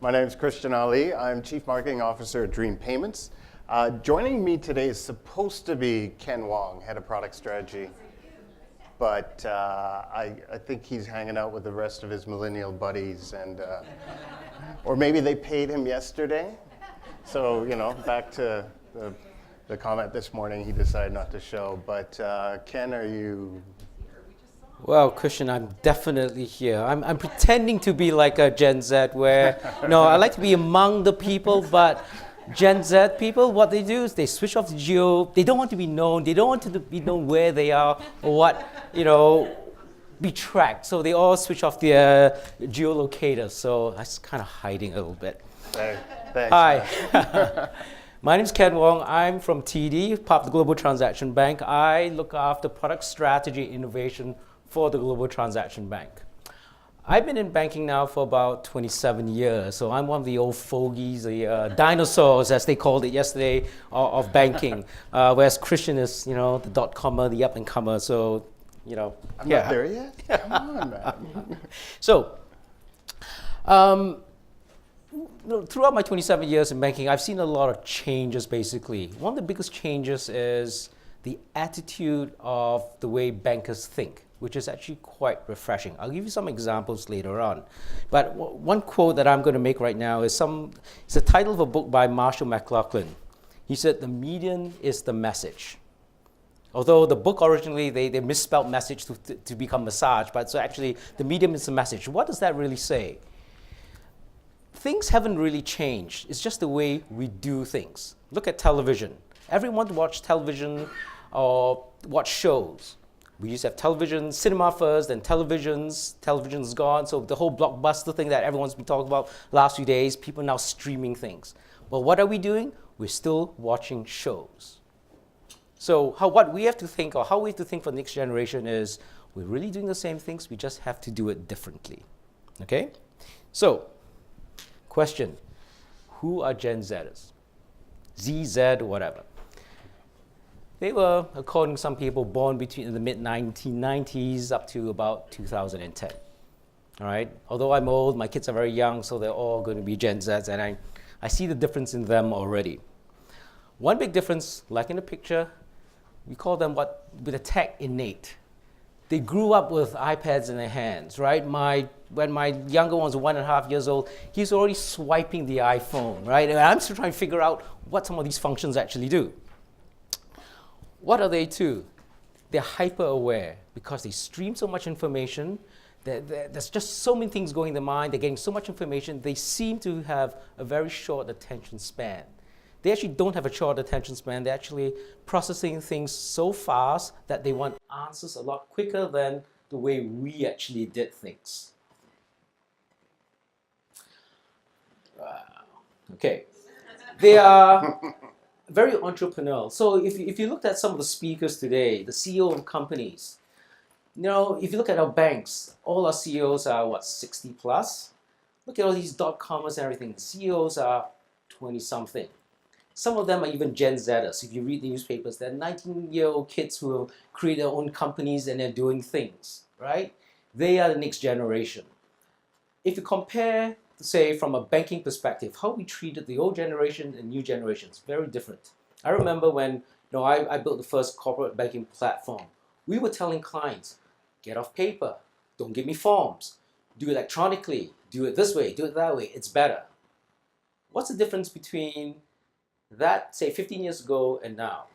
My name is Christian Ali. I'm Chief Marketing Officer at Dream Payments. Joining me today is supposed to be Ken Wong, Head of Product Strategy. But I think he's hanging out with the rest of his millennial buddies, and or maybe they paid him yesterday. So, back to the comment this morning, he decided not to show. But Ken, are you? Well, Christian, I'm definitely here. I'm pretending to be like a Gen Z where, I like to be among the people, but Gen Z people, what they do is they switch off the geo. They don't want to be known. They don't want to be known where they are or what, be tracked. So they all switch off their geolocator. So that's kind of hiding a little bit. Thanks. Hi. My name is Ken Wong. I'm from TD, part of the Global Transaction Bank. I look after product strategy innovation for the Global Transaction Bank. I've been in banking now for about 27 years, so I'm one of the old fogies, the dinosaurs, as they called it yesterday, of banking, whereas Christian is, the dot-commer, the up-and-comer, so, I'm not there yet? Come on, man. So, throughout my 27 years in banking, I've seen a lot of changes, basically. One of the biggest changes is the attitude of the way bankers think, which is actually quite refreshing. I'll give you some examples later on. But one quote that I'm going to make right now is it's the title of a book by Marshall McLuhan. He said, "The medium is the message." Although the book originally, they misspelled message to become massage, but so actually the medium is the message. What does that really say? Things haven't really changed. It's just the way we do things. Look at television. Everyone watch television or watch shows. We used to have television, cinema first, then television's gone. So the whole blockbuster thing that everyone's been talking about last few days, people are now streaming things. But what are we doing? We're still watching shows. So what we have to think, or how we have to think for the next generation is, we're really doing the same things, we just have to do it differently. Okay? So, question, who are Gen Zers? Z, whatever. They were, according to some people, born between the mid-1990s up to about 2010. All right? Although I'm old, my kids are very young, so they're all going to be Gen Zs, and I see the difference in them already. One big difference, like in the picture, we call them with a tech innate. They grew up with iPads in their hands, right? When my younger one was 1.5 years old, he's already swiping the iPhone, right? And I'm still trying to figure out what some of these functions actually do. What are they too? They're hyper aware because they stream so much information. There's just so many things going in their mind. They're getting so much information. They seem to have a very short attention span. They actually don't have a short attention span. They're actually processing things so fast that they want answers a lot quicker than the way we actually did things. Wow. Okay. They are very entrepreneurial. So if you looked at some of the speakers today, the CEO of companies, if you look at our banks, all our CEOs are 60 plus? Look at all these dot-commers and everything. The CEOs are 20-something. Some of them are even Gen Zers. If you read the newspapers, they're 19-year-old kids who have created their own companies and they're doing things, right? They are the next generation. If you compare, say, from a banking perspective, how we treated the old generation and new generations, very different. I remember when I built the first corporate banking platform. We were telling clients, get off paper, don't give me forms, do it electronically, do it this way, do it that way, it's better. What's the difference between that, say, 15 years ago and now?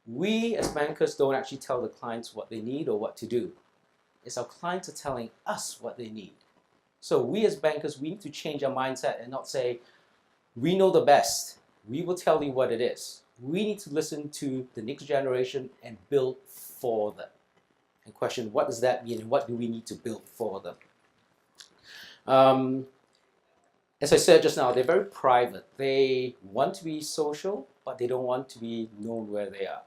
We as bankers don't actually tell the clients what they need or what to do. It's our clients are telling us what they need. So we as bankers, we need to change our mindset and not say, we know the best. We will tell you what it is. We need to listen to the next generation and build for them. And question, what does that mean and what do we need to build for them? As I said just now, they're very private. They want to be social, but they don't want to be known where they are.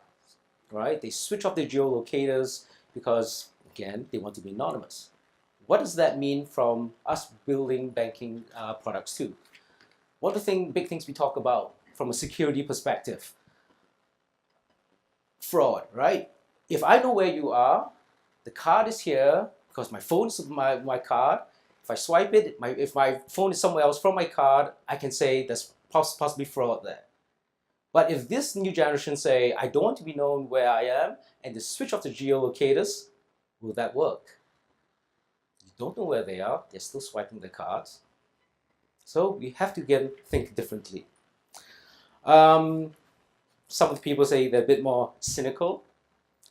Right? They switch off their geolocators because, again, they want to be anonymous. What does that mean from us building banking products too? One of the big things we talk about from a security perspective, fraud, right? If I know where you are, the card is here because my phone is my card, If I swipe it, if my phone is somewhere else from my card, I can say there's possibly fraud there. But if this new generation say, I don't want to be known where I am, and they switch off the geolocators, will that work? You don't know where they are, they're still swiping the cards. So we have to think differently. Some of the people say they're a bit more cynical,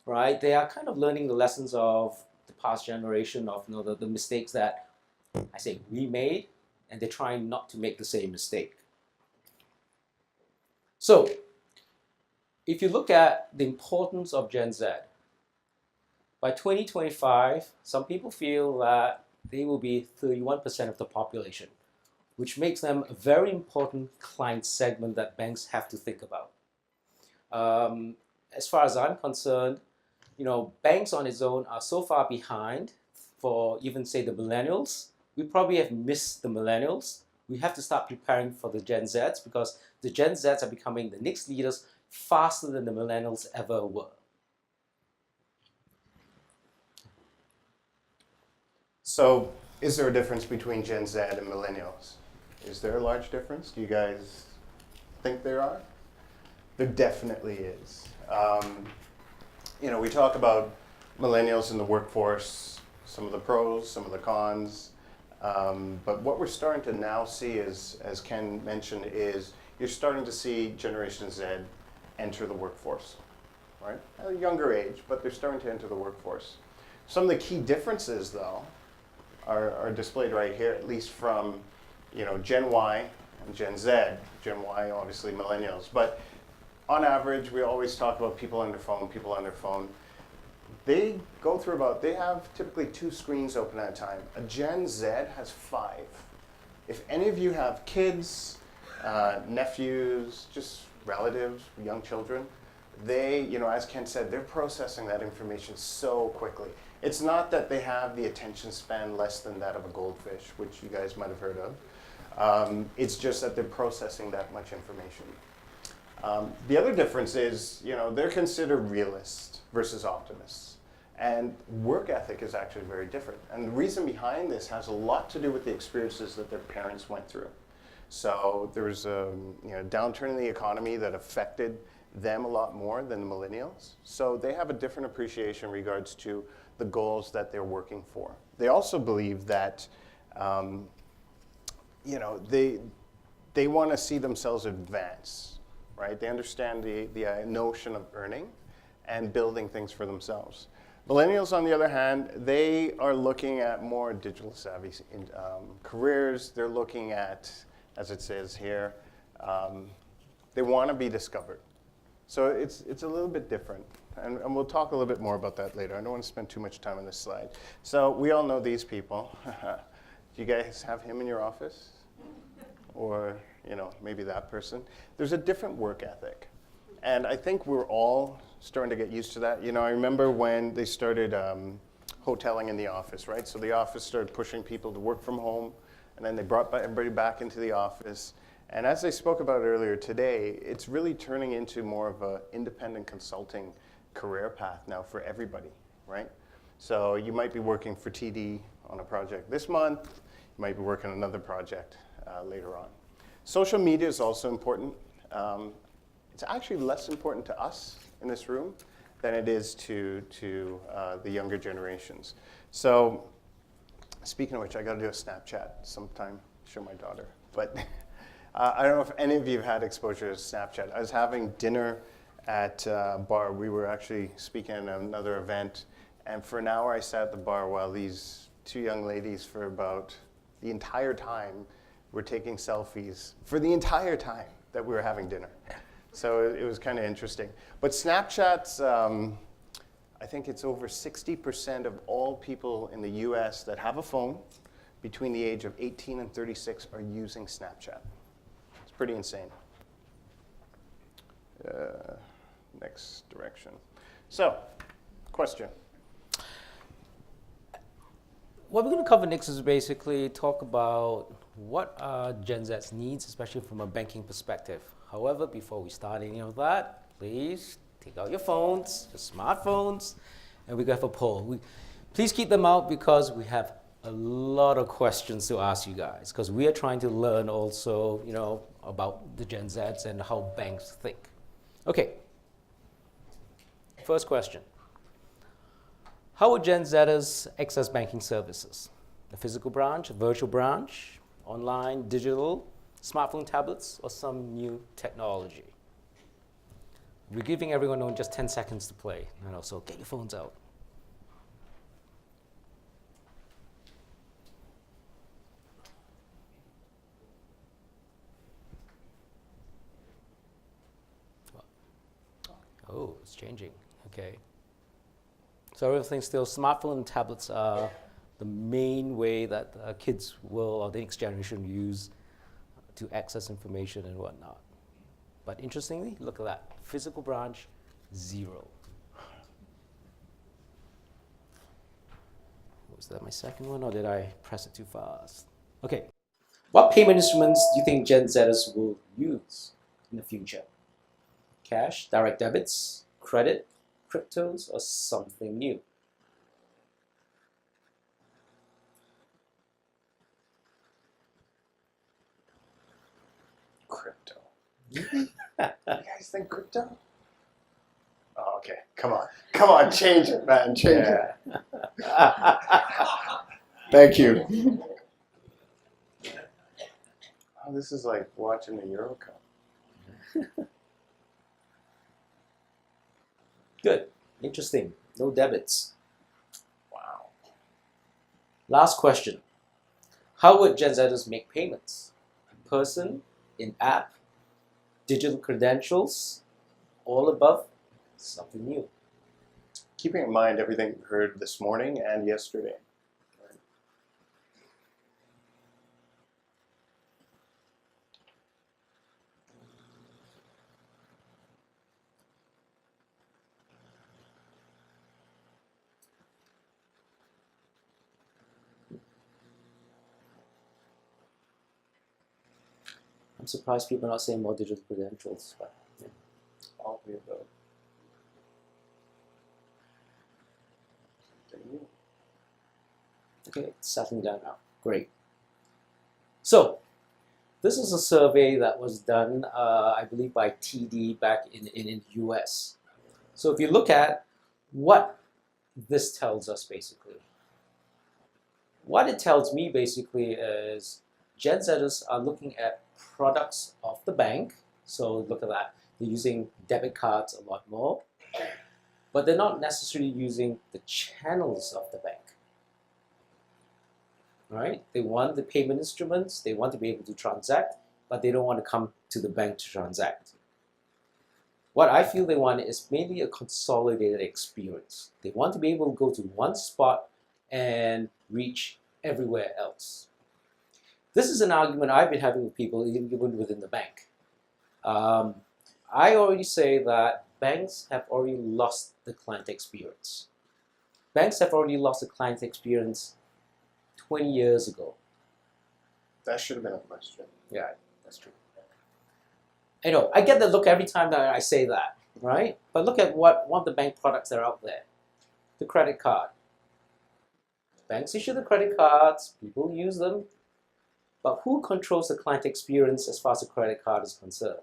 right? They are kind of learning the lessons of the past generation of the mistakes that I say we made, and they're trying not to make the same mistake. So, if you look at the importance of Gen Z, by 2025, some people feel that they will be 31% of the population, which makes them a very important client segment that banks have to think about. As far as I'm concerned, banks on its own are so far behind for even say the millennials. We probably have missed the millennials. We have to start preparing for the Gen Zs because the Gen Zs are becoming the next leaders faster than the millennials ever were. So is there a difference between Gen Z and millennials? Is there a large difference? Do you guys think there are? There definitely is. We talk about millennials in the workforce, some of the pros, some of the cons. But what we're starting to now see is, as Ken mentioned, is you're starting to see Generation Z enter the workforce, right? At a younger age, but they're starting to enter the workforce. Some of the key differences, though, are displayed right here, at least from Gen Y and Gen Z. Gen Y, obviously millennials. But on average, we always talk about people on their phone. They go through they have typically 2 screens open at a time. A Gen Z has 5. If any of you have kids, nephews, just relatives, young children, they, as Ken said, they're processing that information so quickly. It's not that they have the attention span less than that of a goldfish, which you guys might have heard of. It's just that they're processing that much information. The other difference is, they're considered realists versus optimists. And work ethic is actually very different. And the reason behind this has a lot to do with the experiences that their parents went through. So there was a downturn in the economy that affected them a lot more than the millennials. So they have a different appreciation in regards to the goals that they're working for. They also believe that they want to see themselves advance, right? They understand the notion of earning and building things for themselves. Millennials, on the other hand, they are looking at more digital savvy careers. They're looking at, as it says here, they want to be discovered. So it's a little bit different. And we'll talk a little bit more about that later. I don't want to spend too much time on this slide. So we all know these people. Do you guys have him in your office? Or maybe that person? There's a different work ethic. And I think we're all starting to get used to that. I remember when they started hoteling in the office, right? So the office started pushing people to work from home, and then they brought everybody back into the office. And as I spoke about earlier today, it's really turning into more of an independent consulting career path now for everybody, right? So you might be working for TD on a project this month. You might be working on another project later on. Social media is also important. It's actually less important to us in this room than it is to the younger generations. So speaking of which, I got to do a Snapchat sometime, show my daughter. But I don't know if any of you have had exposure to Snapchat. I was having dinner at a bar. We were actually speaking at another event. And for an hour, I sat at the bar while these 2 young ladies for about the entire time were taking selfies for the entire time that we were having dinner. So it was kind of interesting. But Snapchat's, I think it's over 60% of all people in the US that have a phone between the age of 18 and 36 are using Snapchat. It's pretty insane. Next direction. So, question. What we're going to cover next is basically talk about what are Gen Z's needs, especially from a banking perspective. However, before we start any of that, please take out your phones, your smartphones, and we're going to have a poll. Please keep them out because we have a lot of questions to ask you guys because we are trying to learn also, about the Gen Zs and how banks think. Okay, first question. How would Gen Zers access banking services? A physical branch, a virtual branch, online, digital, smartphone, tablets, or some new technology? We're giving everyone just 10 seconds to play, so get your phones out. Oh, it's changing. Okay. So everything's still smartphone and tablets are the main way that kids will, or the next generation, use to access information and whatnot. But interestingly, look at that. Physical branch, 0. Was that my second one, or did I press it too fast? Okay. What payment instruments do you think Gen Zers will use in the future? Cash, direct debits, credit, cryptos, or something new? Crypto. You guys think crypto? Oh, okay. Come on, change it, man. Change it. Thank you. Oh, this is like watching the Euro Cup. Good. Interesting. No debits. Wow. Last question. How would Gen Zers make payments? In person, in app, digital credentials, all above, something new. Keeping in mind everything we heard this morning and yesterday. I'm surprised people are not saying more digital credentials. But, yeah. All of the above. Okay, it's settling down now. Great. So, this is a survey that was done, I believe, by TD back in the US. So if you look at what this tells us, basically, what it tells me, basically, is Gen Zers are looking at products of the bank. So look at that. They're using debit cards a lot more, but they're not necessarily using the channels of the bank. Right? They want the payment instruments, they want to be able to transact, but they don't want to come to the bank to transact. What I feel they want is mainly a consolidated experience. They want to be able to go to one spot and reach everywhere else. This is an argument I've been having with people even within the bank. I already say that banks have already lost the client experience. Banks have already lost the client experience 20 years ago. That should have been a question. Yeah, that's true. I know, I get the look every time that I say that, right? But look at one of the bank products that are out there. The credit card. Banks issue the credit cards, people use them, but who controls the client experience as far as the credit card is concerned?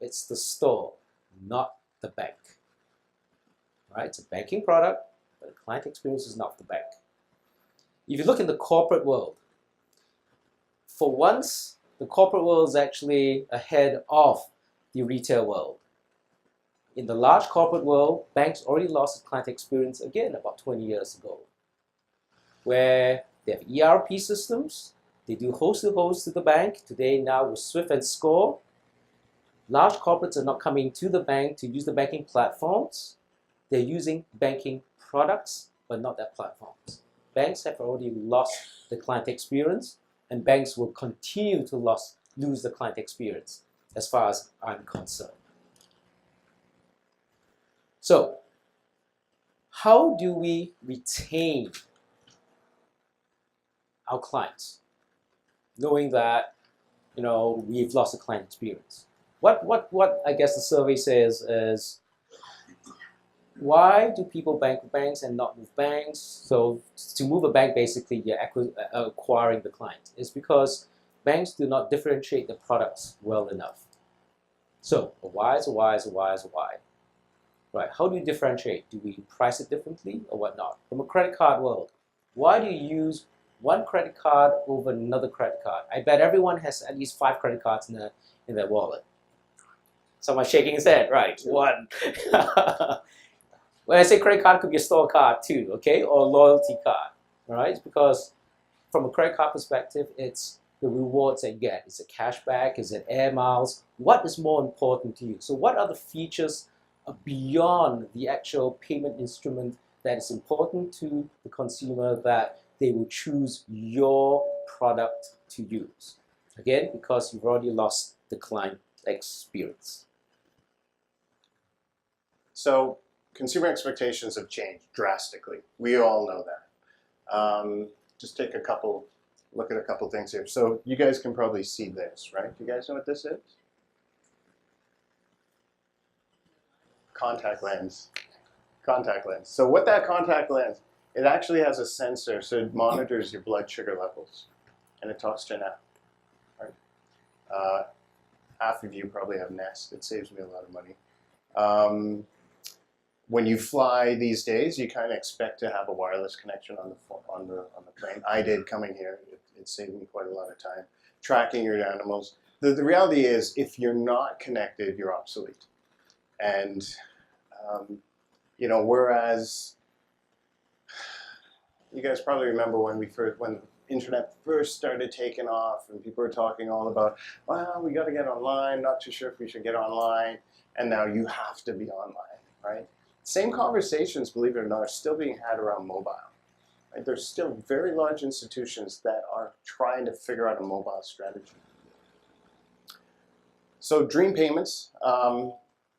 It's the store, not the bank. Right? It's a banking product, but the client experience is not the bank. If you look in the corporate world, for once, the corporate world is actually ahead of the retail world. In the large corporate world, banks already lost the client experience again about 20 years ago, where they have ERP systems, they do host to the bank. Today now with Swift and Score, large corporates are not coming to the bank to use the banking platforms. They're using banking products, but not their platforms. Banks have already lost the client experience, and banks will continue to lose the client experience, as far as I'm concerned. So, how do we retain our clients, knowing that we've lost the client experience? What I guess the survey says is Why do people bank with banks and not with banks? So to move a bank, basically, you're acquiring the client. It's because banks do not differentiate the products well enough. So a why is a why is a why is a why. Right, how do you differentiate? Do we price it differently or whatnot? From a credit card world, why do you use one credit card over another credit card? I bet everyone has at least 5 credit cards in their wallet. Someone's shaking his head, right? One. When I say credit card, it could be a store card too, okay? Or a loyalty card, all right? It's because from a credit card perspective, it's the rewards that you get. Is it cashback? Is it air miles? What is more important to you? So what are the features beyond the actual payment instrument that is important to the consumer that they will choose your product to use? Again, because you've already lost the client experience. So consumer expectations have changed drastically. We all know that. Just take look at a couple things here. So you guys can probably see this, right? You guys know what this is? Contact lens. Contact lens. So what that contact lens, it actually has a sensor, so it monitors your blood sugar levels, and it talks to an app. Right? Half of you probably have Nest. It saves me a lot of money. When you fly these days, you kind of expect to have a wireless connection on the plane. I did coming here. It saved me quite a lot of time. Tracking your animals. The reality is, if you're not connected, you're obsolete. And you know, whereas you guys probably remember when the internet first started taking off, and people were talking all about, well, we got to get online. Not too sure if we should get online. And now you have to be online, right? Same conversations, believe it or not, are still being had around mobile. Right? There's still very large institutions that are trying to figure out a mobile strategy. So Dream Payments,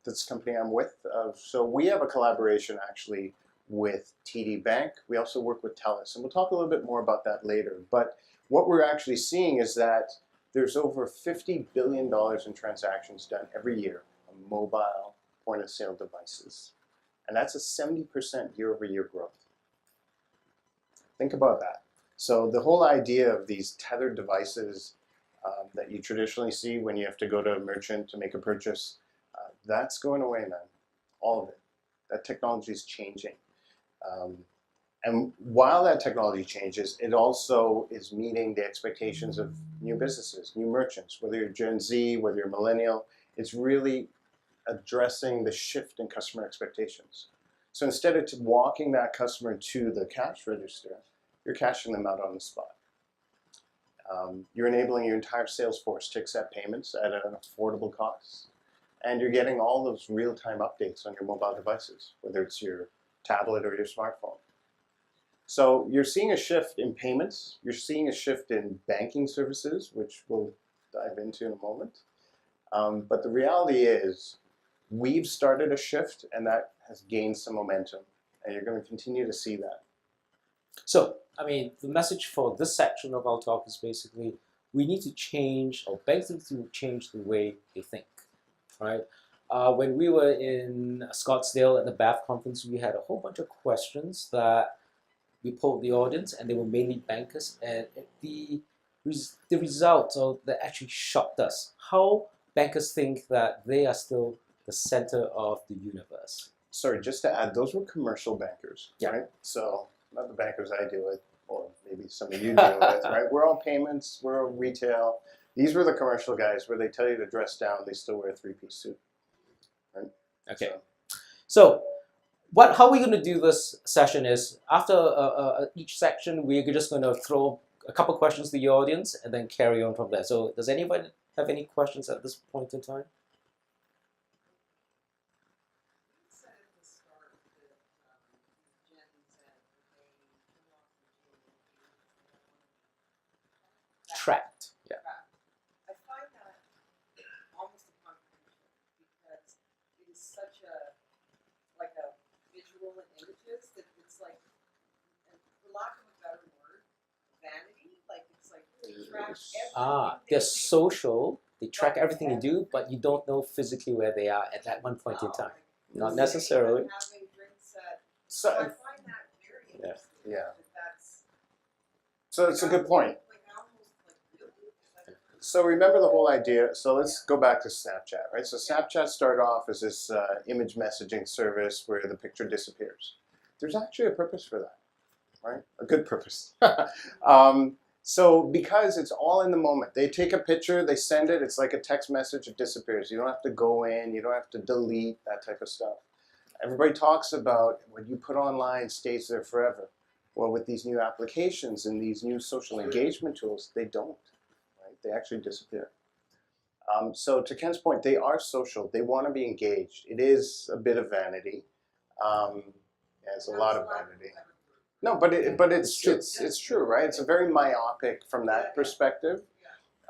that's the company I'm with. So we have a collaboration actually with TD Bank. We also work with TELUS, and we'll talk a little bit more about that later. But what we're actually seeing is that there's over $50 billion in transactions done every year on mobile point-of-sale devices. And that's a 70% year-over-year growth. Think about that. So the whole idea of these tethered devices that you traditionally see when you have to go to a merchant to make a purchase, that's going away, man. All of it. That technology is changing. And while that technology changes, it also is meeting the expectations of new businesses, new merchants, whether you're Gen Z, whether you're millennial. It's really addressing the shift in customer expectations. So instead of walking that customer to the cash register, you're cashing them out on the spot. You're enabling your entire sales force to accept payments at an affordable cost. And you're getting all those real-time updates on your mobile devices, whether it's your tablet or your smartphone. So you're seeing a shift in payments. You're seeing a shift in banking services, which we'll dive into in a moment. But the reality is, we've started a shift, and that has gained some momentum, and you're going to continue to see that. So, I mean, the message for this section of our talk is basically we need to change, or banks need to change the way they think, right? When we were in Scottsdale at the BAF conference, we had a whole bunch of questions that we polled the audience, and they were mainly bankers, and the results that actually shocked us. How bankers think that they are still the center of the universe. Sorry, just to add, those were commercial bankers, Yeah. right? So not the bankers I deal with, or maybe some of you deal with, right? We're all payments, we're all retail. These were the commercial guys where they tell you to dress down, they still wear a 3-piece suit, right? Okay. So how we're going to do this session is, after each section, we're just going to throw a couple questions to the audience and then carry on from there. So does anybody have any questions at this point in time? Tracked. Yeah. I find that almost a contradiction because it is such a visual and images that it's like, and for lack of a better word, vanity. Like it's like they track everything. They're social. They track everything you do, but you don't know physically where they are at that one point in time. Not necessarily. Having drinks So I So, find that very interesting. yeah. That that's so it's a good point. like almost like really. So remember the whole idea. So let's go back to Snapchat, right? So Snapchat started off as this image messaging service where the picture disappears. There's actually a purpose for that, right? A good purpose. So because it's all in the moment, they take a picture, they send it, it's like a text message, it disappears. You don't have to go in, you don't have to delete, that type of stuff. Everybody talks about what you put online stays there forever. Well, with these new applications and these new social engagement tools, they don't, right? They actually disappear. So to Ken's point, they are social. They want to be engaged. It is a bit of vanity. Yeah, it's a lot of vanity. No, but it's true, right? It's a very myopic from that perspective.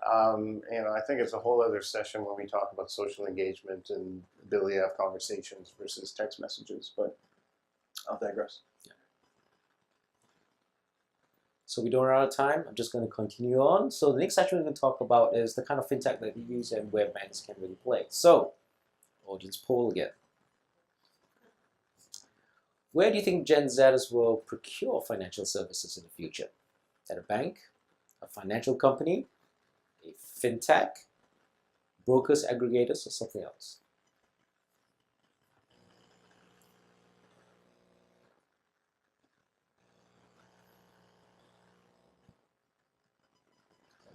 I think it's a whole other session when we talk about social engagement and ability to have conversations versus text messages. But I'll digress. So we don't run out of time. I'm just going to continue on. So the next section we're going to talk about is the kind of fintech that we use and where banks can really play. So, audience poll again. Where do you think Gen Zers will procure financial services in the future? At a bank, a financial company, a fintech, brokers, aggregators, or something else?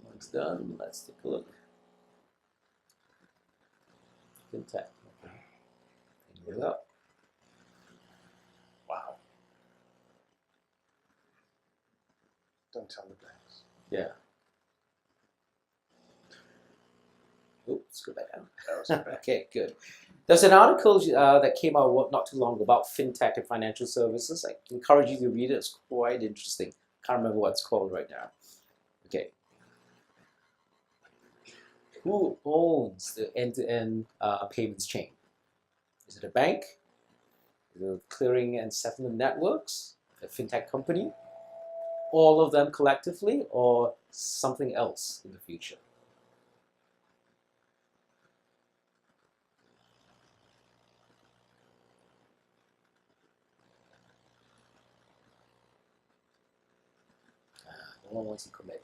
One's done. Let's take a look. Fintech. Okay. Bring it up. Wow. Don't tell the banks. Yeah. Oops, let's go back down. That was bad. Okay, good. There's an article that came out not too long ago about fintech and financial services. I encourage you to read it. It's quite interesting. Can't remember what it's called right now. Okay. Who owns the end-to-end payments chain? Is it a bank? Is it clearing and settlement networks? A fintech company? All of them collectively, or something else in the future? No one wants to commit.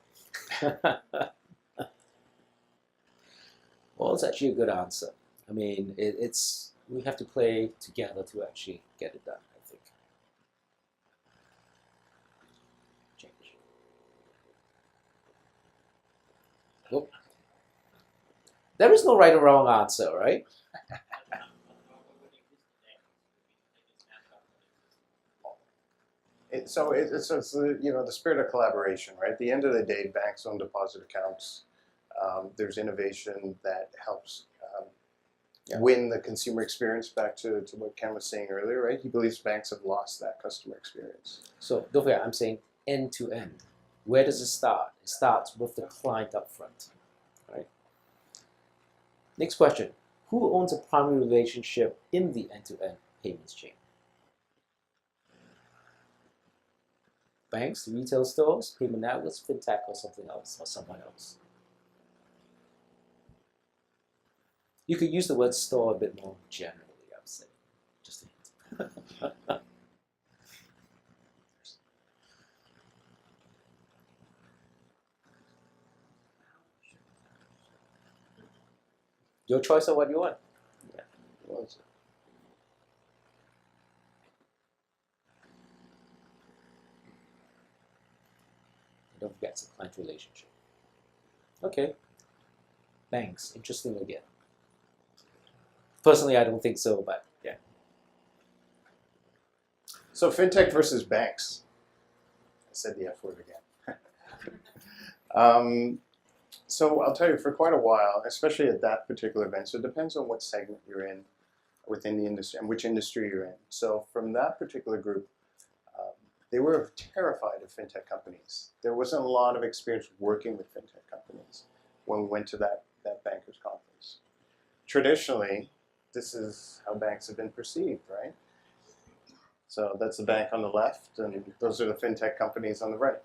Well, it's actually a good answer. I mean, we have to play together to actually get it done, I think. Change. Nope. There is no right or wrong answer, right? It's the spirit of collaboration, right? At the end of the day, banks own deposit accounts. There's innovation that helps win the consumer experience. Back to what Ken was saying earlier, right? He believes banks have lost that customer experience. So don't forget, I'm saying end to end. Where does it start? It starts with the client up front, right? Next question. Who owns a primary relationship in the end-to-end payments chain? Banks, retail stores, payment networks, fintech, or something else, or someone else. You could use the word store a bit more generally, I would say. Just a hint. Your choice of what you want. Yeah. What was it? Don't forget, it's a client relationship. Okay. Banks, interesting again. Personally, I don't think so, but yeah. So fintech versus banks. I said the F word again. So I'll tell you, for quite a while, especially at that particular event, so it depends on what segment you're in within the industry and which industry you're in. So from that particular group, they were terrified of fintech companies. There wasn't a lot of experience working with fintech companies when we went to that bankers conference. Traditionally, this is how banks have been perceived, right? So that's the bank on the left, and those are the fintech companies on the right.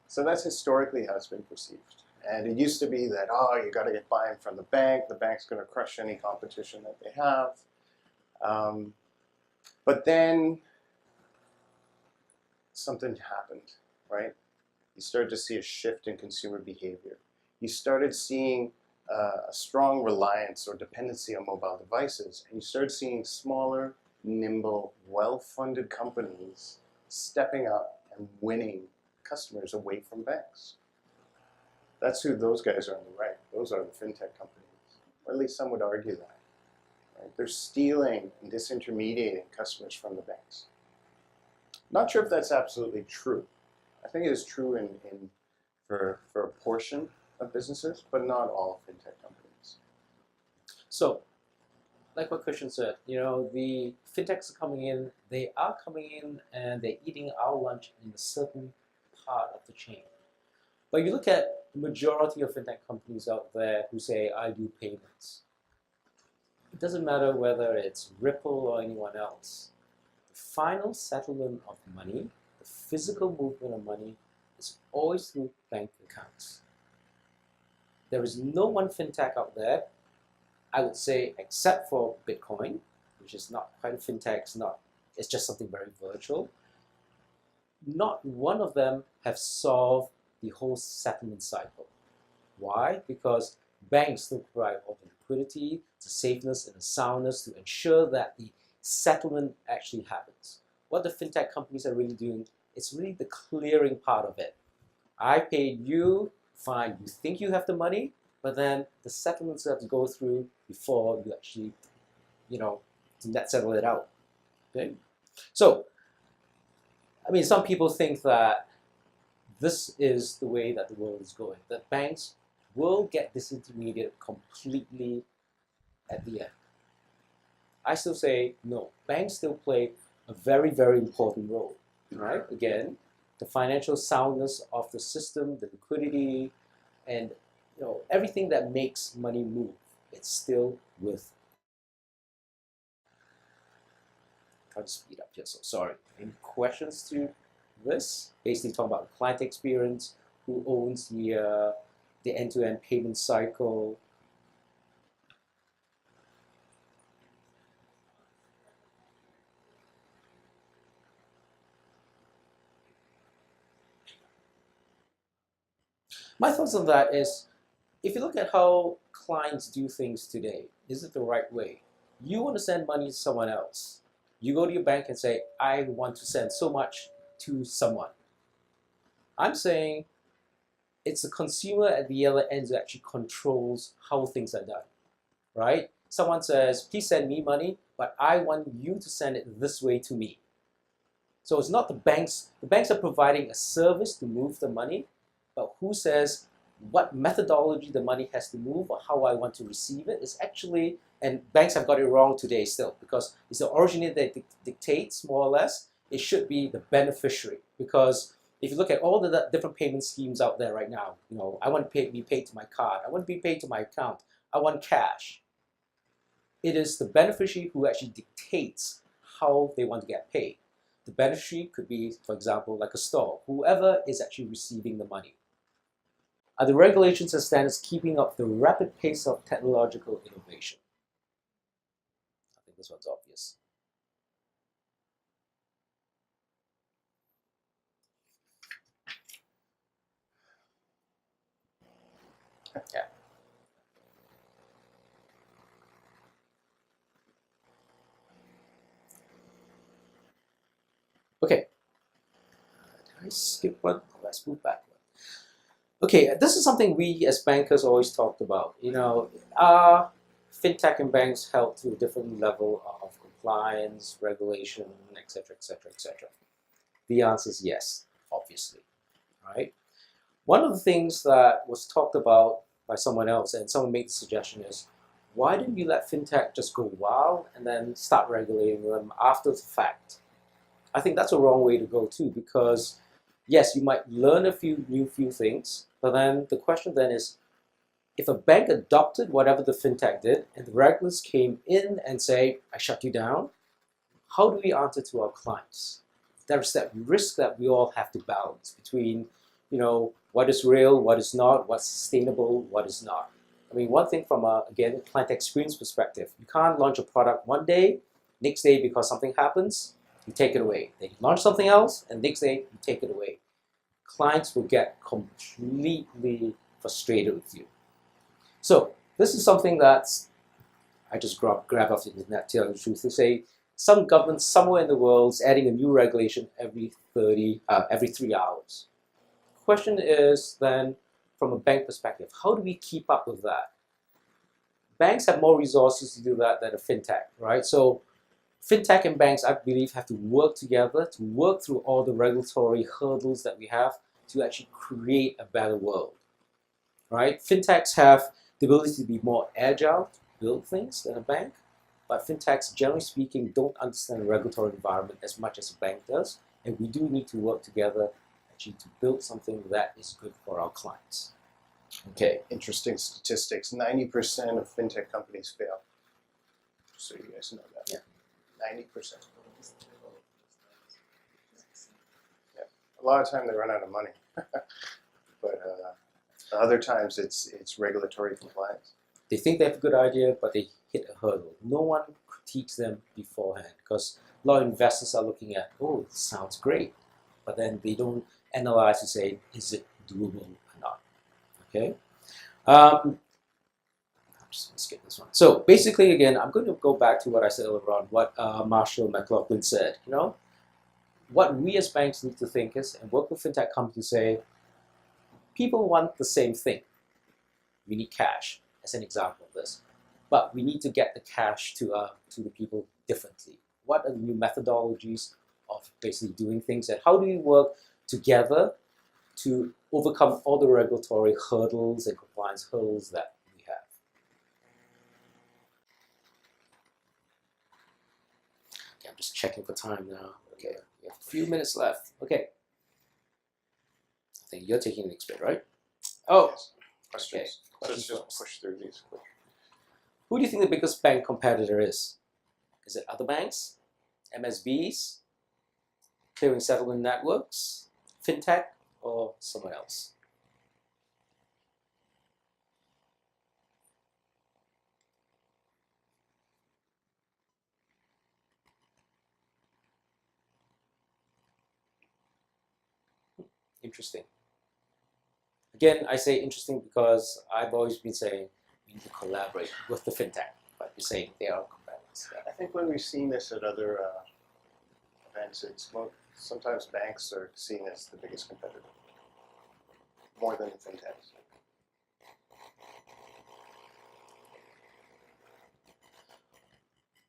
So that's historically how it's been perceived. And it used to be that, you got to get buy-in from the bank's going to crush any competition that they have. But then something happened, right? You started to see a shift in consumer behavior. You started seeing a strong reliance or dependency on mobile devices, and you started seeing smaller, nimble, well-funded companies stepping up and winning customers away from banks. That's who those guys are on the right. Those are the fintech companies, or at least some would argue that. Right? They're stealing and disintermediating customers from the banks. Not sure if that's absolutely true. I think it is true for a portion of businesses, but not all fintech companies. So, like what Christian said, the fintechs are coming in, they are coming in and they're eating our lunch in a certain part of the chain. But you look at the majority of fintech companies out there who say, I do payments. It doesn't matter whether it's Ripple or anyone else. The final settlement of money, the physical movement of money, is always through bank accounts. There is no one fintech out there, I would say, except for Bitcoin, which is not quite a fintech, it's just something very virtual. Not one of them have solved the whole settlement cycle. Why? Because banks still provide all the liquidity, the safeness, and the soundness to ensure that the settlement actually happens. What the fintech companies are really doing, it's really the clearing part of it. I paid you, fine, you think you have the money, but then the settlements have to go through before you actually, to net settle it out. Okay? So, some people think that this is the way that the world is going, that banks will get disintermediated completely at the end. I still say no. Banks still play a very, very important role, right? Again, the financial soundness of the system, the liquidity, and everything that makes money move, it's still with. Try to speed up here, so sorry. Any questions to this? Basically talking about the client experience, who owns the end-to-end payment cycle. My thoughts on that is, if you look at how clients do things today, is it the right way? You want to send money to someone else. You go to your bank and say, I want to send so much to someone. I'm saying it's the consumer at the other end that actually controls how things are done, right? Someone says, please send me money, but I want you to send it this way to me. So it's not the banks. The banks are providing a service to move the money, but who says what methodology the money has to move or how I want to receive it is actually, and banks have got it wrong today still, because it's the originator that dictates more or less. It should be the beneficiary, because if you look at all the different payment schemes out there right now, I want to be paid to my card, I want to be paid to my account, I want cash. It is the beneficiary who actually dictates how they want to get paid. The beneficiary could be, for example, like a store, whoever is actually receiving the money. Are the regulations and standards keeping up the rapid pace of technological innovation? I think this one's obvious. Yeah. Okay. Did I skip one? Let's move back. Okay, this is something we as bankers always talked about. Are fintech and banks held to a different level of compliance, regulation, etc., etc., etc.? The answer is yes, obviously. Right? One of the things that was talked about by someone else, and someone made the suggestion, is why didn't you let fintech just go wild and then start regulating them after the fact? I think that's a wrong way to go too, because yes, you might learn a few things, but then the question then is, if a bank adopted whatever the fintech did and the regulators came in and say, I shut you down, how do we answer to our clients? There's that risk that we all have to balance between, what is real, what is not, what's sustainable, what is not. One thing from again, client experience perspective, you can't launch a product one day, next day because something happens, you take it away. Then you launch something else, and next day you take it away. Clients will get completely frustrated with you. So this is something that's, I just grab off the internet, tell you the truth, to say some government somewhere in the world is adding a new regulation every 3 hours. The question is then, from a bank perspective, how do we keep up with that? Banks have more resources to do that than a fintech, right? So fintech and banks, I believe, have to work together to work through all the regulatory hurdles that we have to actually create a better world, right? Fintechs have the ability to be more agile, to build things than a bank, but fintechs, generally speaking, don't understand the regulatory environment as much as a bank does, and we do need to work together actually to build something that is good for our clients. Okay. Interesting statistics. 90% of fintech companies fail. So you guys know that. Yeah. 90%. Yeah. A lot of time they run out of money. But other times it's regulatory compliance. They think they have a good idea, but they hit a hurdle. No one critiques them beforehand because a lot of investors are looking at, oh, it sounds great, but then they don't analyze to say, is it doable or not? Okay. I'm just going to skip this one. So basically, again, I'm going to go back to what I said earlier on, what Marshall McLaughlin said. You know, what we as banks need to think is, and work with fintech companies to say, people want the same thing. We need cash, as an example of this. But we need to get the cash to the people differently. What are the new methodologies of basically doing things, and how do we work together to overcome all the regulatory hurdles and compliance hurdles that we have? Okay, I'm just checking for time now. Okay, we have a few minutes left. Okay. I think you're taking the next bit, right? Oh, Yes. Questions? okay. Let's Questions just first. push through these quick. Who do you think the biggest bank competitor is? Is it other banks, MSBs, clearing settlement networks, fintech, or someone else? Interesting. Again, I say interesting because I've always been saying we need to collaborate with the fintech, but you're saying they are competitors. I think when we've seen this at other events, sometimes banks are seen as the biggest competitor, more than the fintechs.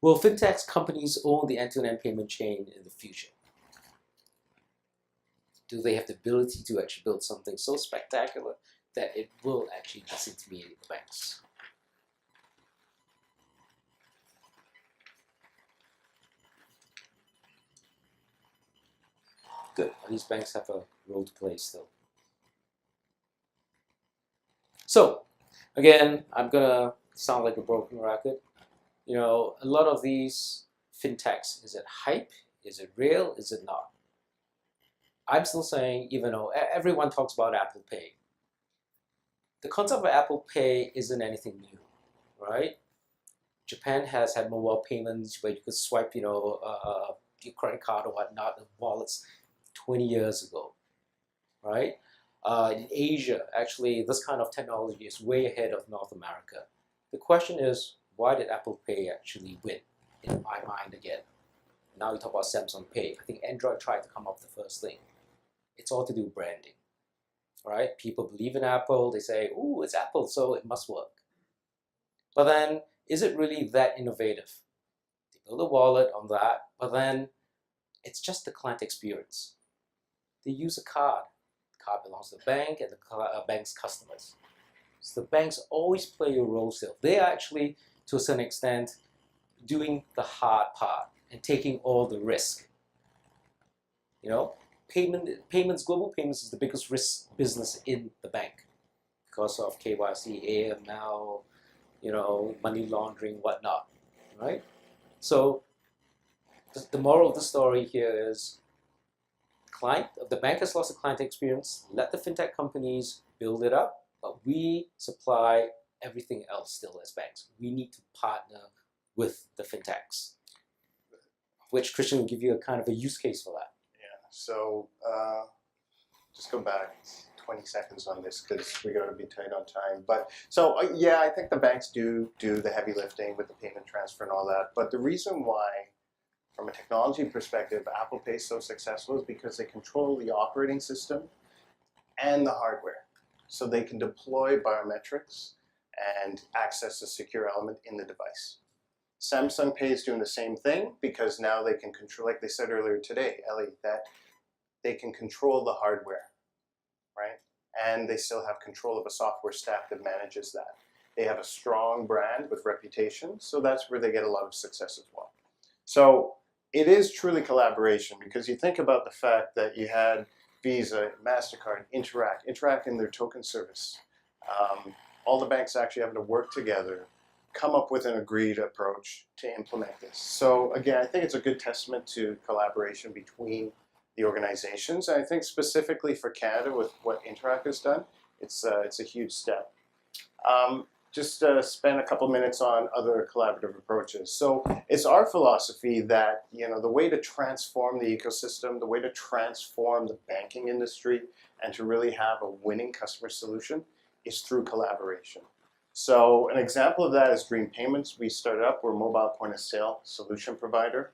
Will fintech companies own the end-to-end payment chain in the future? Do they have the ability to actually build something so spectacular that it will actually disintermediate the banks? Good. At least banks have a role to play still. So, again, I'm gonna sound like a broken record. You know, a lot of these fintechs, is it hype? Is it real? Is it not? I'm still saying, even though everyone talks about Apple Pay, the concept of Apple Pay isn't anything new, right? Japan has had mobile payments where you could swipe, your credit card or whatnot in wallets 20 years ago, right? In Asia, actually, this kind of technology is way ahead of North America. The question is, why did Apple Pay actually win, in my mind again? Now we talk about Samsung Pay. I think Android tried to come up with the first thing. It's all to do with branding, right? People believe in Apple. They say, ooh, it's Apple, so it must work. But then, is it really that innovative? They build a wallet on that, but then it's just the client experience. They use a card. The card belongs to the bank and the bank's customers. So the banks always play a role still. They are actually, to a certain extent, doing the hard part and taking all the risk. You know, global payments is the biggest risk business in the bank because of KYC, AML, money laundering, whatnot, right? So the moral of the story here is the bank has lost the client experience, let the fintech companies build it up, but we supply everything else still as banks. We need to partner with the fintechs. which Christian will give you a kind of a use case for that. Yeah. So just go back 20 seconds on this because we got to be tight on time. But so yeah, I think the banks do the heavy lifting with the payment transfer and all that. But the reason why, from a technology perspective, Apple Pay is so successful is because they control the operating system and the hardware. So they can deploy biometrics and access a secure element in the device. Samsung Pay is doing the same thing because now they can control, like they said earlier today, Ellie, that they can control the hardware, right? And they still have control of a software stack that manages that. They have a strong brand with reputation, so that's where they get a lot of success as well. So it is truly collaboration because you think about the fact that you had Visa, MasterCard, Interact in their token service. All the banks actually having to work together, come up with an agreed approach to implement this. So again, I think it's a good testament to collaboration between the organizations. And I think specifically for Canada with what Interact has done, it's a huge step. Just spend a couple minutes on other collaborative approaches. So it's our philosophy that, you know, the way to transform the ecosystem, the way to transform the banking industry and to really have a winning customer solution is through collaboration. So an example of that is Dream Payments. We started up, we're a mobile point of sale solution provider.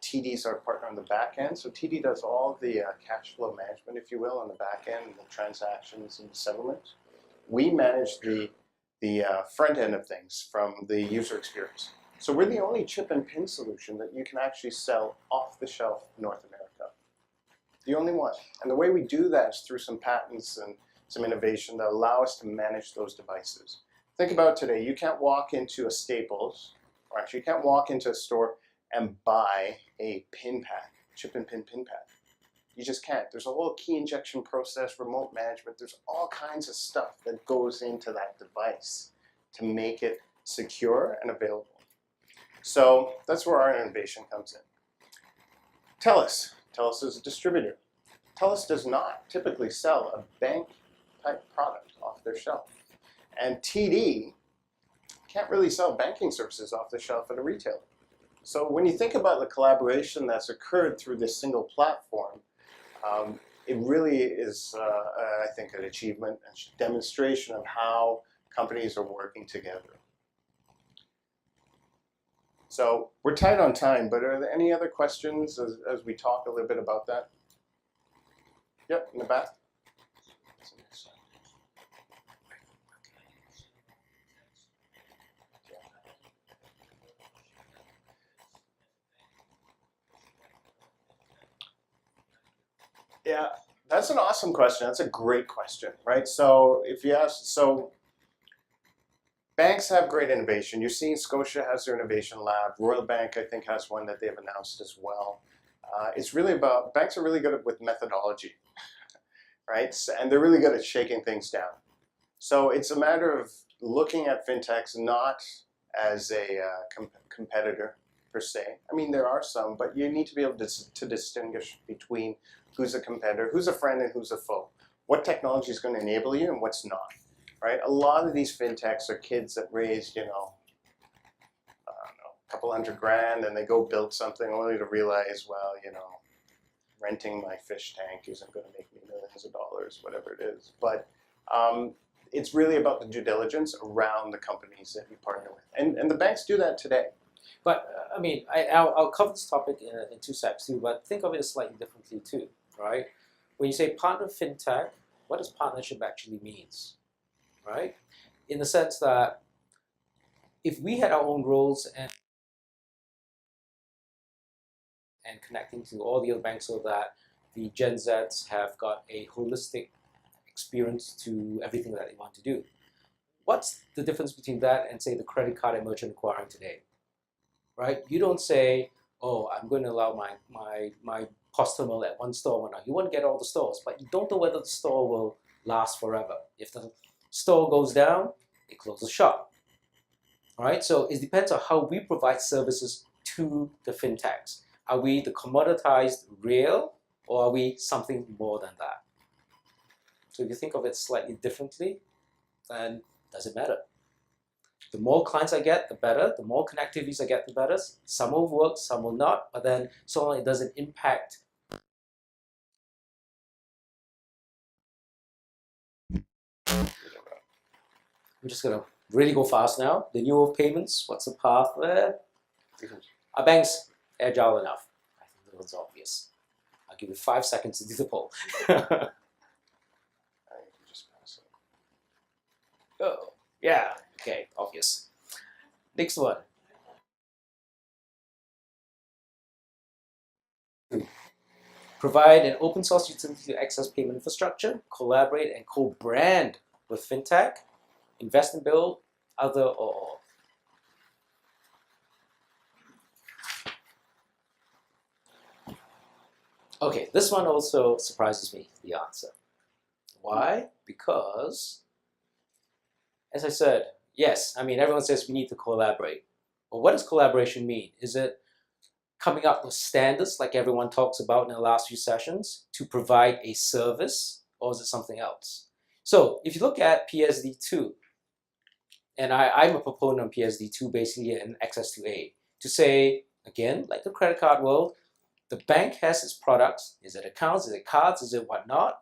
TD is our partner on the back end. So TD does all the cash flow management, if you will, on the back end, the transactions and the settlement. We manage the front end of things from the user experience. So we're the only chip and pin solution that you can actually sell off the shelf in North America. The only one. And the way we do that is through some patents and some innovation that allow us to manage those devices. Think about today, you can't walk into a Staples, or actually you can't walk into a store and buy a pin pad, chip and pin pad. You just can't. There's a whole key injection process, remote management. There's all kinds of stuff that goes into that device to make it secure and available. So that's where our innovation comes in. TELUS is a distributor. TELUS does not typically sell a bank type product off their shelf. And TD can't really sell banking services off the shelf at a retailer. So when you think about the collaboration that's occurred through this single platform, it really is, I think, an achievement and demonstration of how companies are working together. So we're tight on time, but are there any other questions as we talk a little bit about that? Yep, in the back. Yeah, that's an awesome question. That's a great question, right? So if you ask, so banks have great innovation. You're seeing Scotia has their innovation lab. Royal Bank, I think, has one that they've announced as well. It's really about, banks are really good with methodology, right? And they're really good at shaking things down. So it's a matter of looking at fintechs not as a competitor per se. I mean, there are some, but you need to be able to distinguish between who's a competitor, who's a friend, and who's a foe. What technology is going to enable you and what's not, right? A lot of these fintechs are kids that raise, you know, I don't know, a couple $100,000 and they go build something only to realize, well, you know, renting my fish tank isn't going to make me millions of dollars, whatever it is. But it's really about the due diligence around the companies that you partner with. And the banks do that today. But I mean, I'll cover this topic in two steps too, but think of it slightly differently too, right? When you say partner fintech, what does partnership actually means, right? In the sense that if we had our own roles and connecting to all the other banks so that the Gen Zs have got a holistic experience to everything that they want to do, what's the difference between that and say the credit card and merchant acquiring today? Right? You don't say, oh, I'm going to allow my POS terminal at one store or not. You want to get all the stores, but you don't know whether the store will last forever. If the store goes down, it closes shop. All right? So it depends on how we provide services to the fintechs. Are we the commoditized rail, or are we something more than that? So if you think of it slightly differently, then does it matter? The more clients I get, the better. The more connectivities I get, the better. Some will work, some will not, but then so long it doesn't impact. I'm just gonna really go fast now. The new of payments, what's the path there? Are banks agile enough? I think that one's obvious. I'll give you 5 seconds to do the poll. Oh, yeah, okay, obvious. Next one. Provide an open source utility to access payment infrastructure, collaborate and co-brand with Fintech, invest and build, other or all. Okay, this one also surprises me, the answer. Why? Because, as I said, yes, I mean, everyone says we need to collaborate. But what does collaboration mean? Is it coming up with standards like everyone talks about in the last few sessions to provide a service, or is it something else? So if you look at PSD2, and I'm a proponent of PSD2 basically and XS2A, to say, again, like the credit card world, the bank has its products. Is it accounts? Is it cards? Is it whatnot?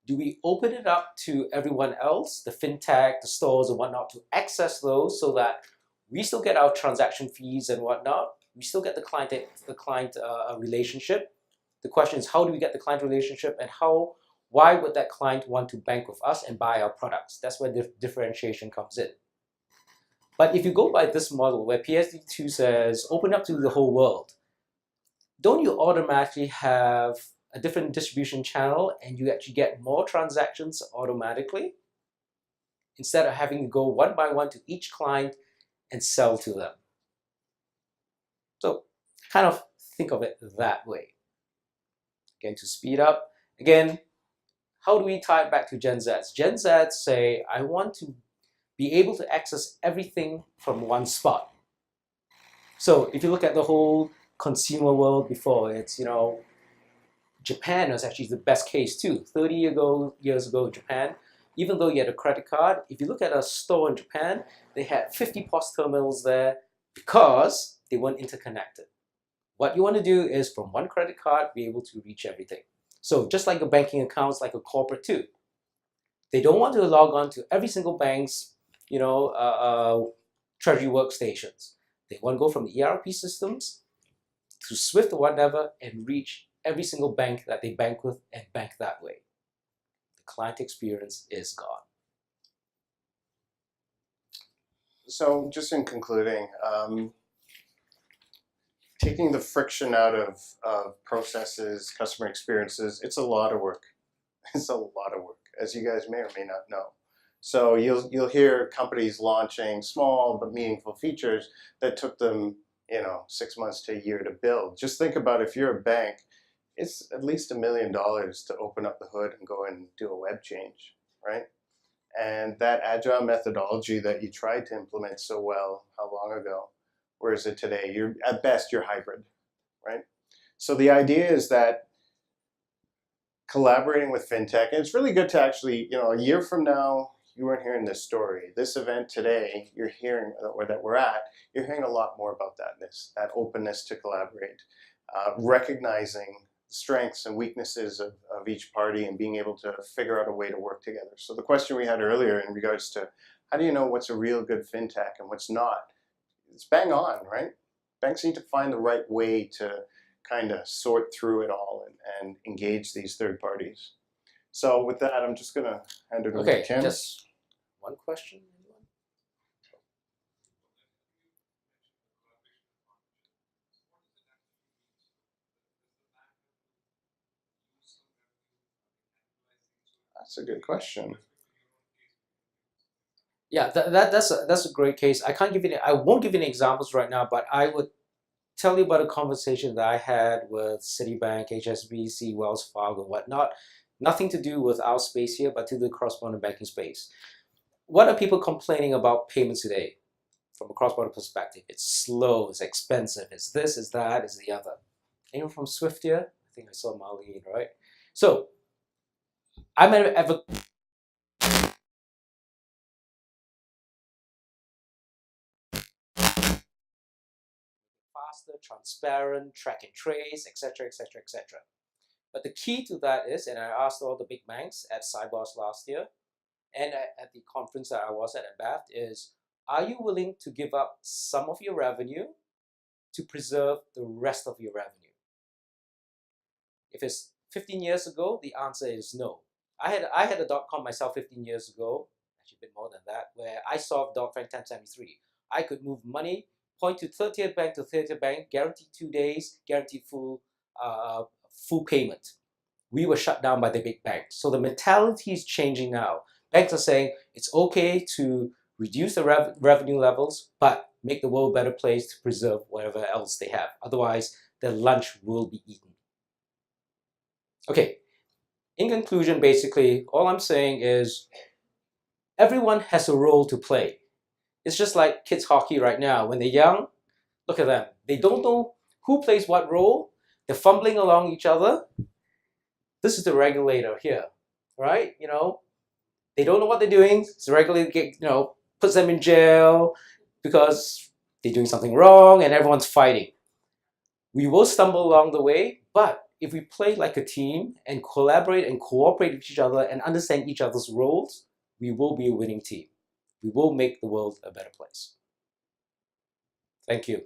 Do we open it up to everyone else, the fintech, the stores and whatnot, to access those so that we still get our transaction fees and whatnot? We still get the client relationship. The question is, how do we get the client relationship, and why would that client want to bank with us and buy our products? That's where the differentiation comes in. But if you go by this model where PSD2 says open up to the whole world, don't you automatically have a different distribution channel and you actually get more transactions automatically instead of having to go one by one to each client and sell to them? So kind of think of it that way. Again, to speed up, again, how do we tie it back to Gen Zs? Gen Zs say, I want to be able to access everything from one spot. So if you look at the whole consumer world before, it's, Japan was actually the best case too. 30 years ago in Japan, even though you had a credit card, if you look at a store in Japan, they had 50 POS terminals there because they weren't interconnected. What you want to do is from one credit card, be able to reach everything. So just like a banking account, it's like a corporate too. They don't want to log on to every single bank's, treasury workstations. They want to go from the ERP systems to Swift or whatever and reach every single bank that they bank with and bank that way. The client experience is gone. So just in concluding, taking the friction out of processes, customer experiences, it's a lot of work. It's a lot of work, as you guys may or may not know. So you'll hear companies launching small but meaningful features that took them 6 months to a year to build. Just think about if you're a bank, it's at least $1 million to open up the hood and go and do a web change, right? And that agile methodology that you tried to implement so well, how long ago? Where is it today? At best, you're hybrid, right? So the idea is that collaborating with fintech, and it's really good to actually, a year from now, you weren't hearing this story. This event today, you're hearing, or that we're at, you're hearing a lot more about that openness to collaborate, recognizing strengths and weaknesses of each party and being able to figure out a way to work together. So the question we had earlier in regards to how do you know what's a real good fintech and what's not, it's bang on, right? Banks need to find the right way to kind of sort through it all and engage these third parties. So with that, I'm just going to hand it over to Kim. Just one question. That's a good question. Yeah, that's a great case. I won't give you any examples right now, but I would tell you about a conversation that I had with Citibank, HSBC, Wells Fargo, whatnot. Nothing to do with our space here, but to the cross-border banking space. What are people complaining about payments today from a cross-border perspective? It's slow, it's expensive, it's this, it's that, it's the other. Anyone from Swift here? I think I saw Marlene, right? So, I'm an advocate faster, transparent, track and trace, etc., etc., etc. But the key to that is, and I asked all the big banks at Cybos last year, and at the conference that I was at Bath, is, are you willing to give up some of your revenue to preserve the rest of your revenue? If it's 15 years ago, the answer is no. I had a .com myself 15 years ago, actually a bit more than that, where I solved Dodd-Frank 1073. I could move money, point to 30th bank to 30th bank, guaranteed 2 days, guaranteed full payment. We were shut down by the big banks. So the mentality is changing now. Banks are saying it's okay to reduce the revenue levels, but make the world a better place to preserve whatever else they have. Otherwise, their lunch will be eaten. Okay, in conclusion, basically, all I'm saying is everyone has a role to play. It's just like kids hockey right now. When they're young, look at them. They don't know who plays what role. They're fumbling along each other. This is the regulator here, right? You know, they don't know what they're doing. So the regulator, puts them in jail because they're doing something wrong and everyone's fighting. We will stumble along the way, but if we play like a team and collaborate and cooperate with each other and understand each other's roles, we will be a winning team. We will make the world a better place. Thank you.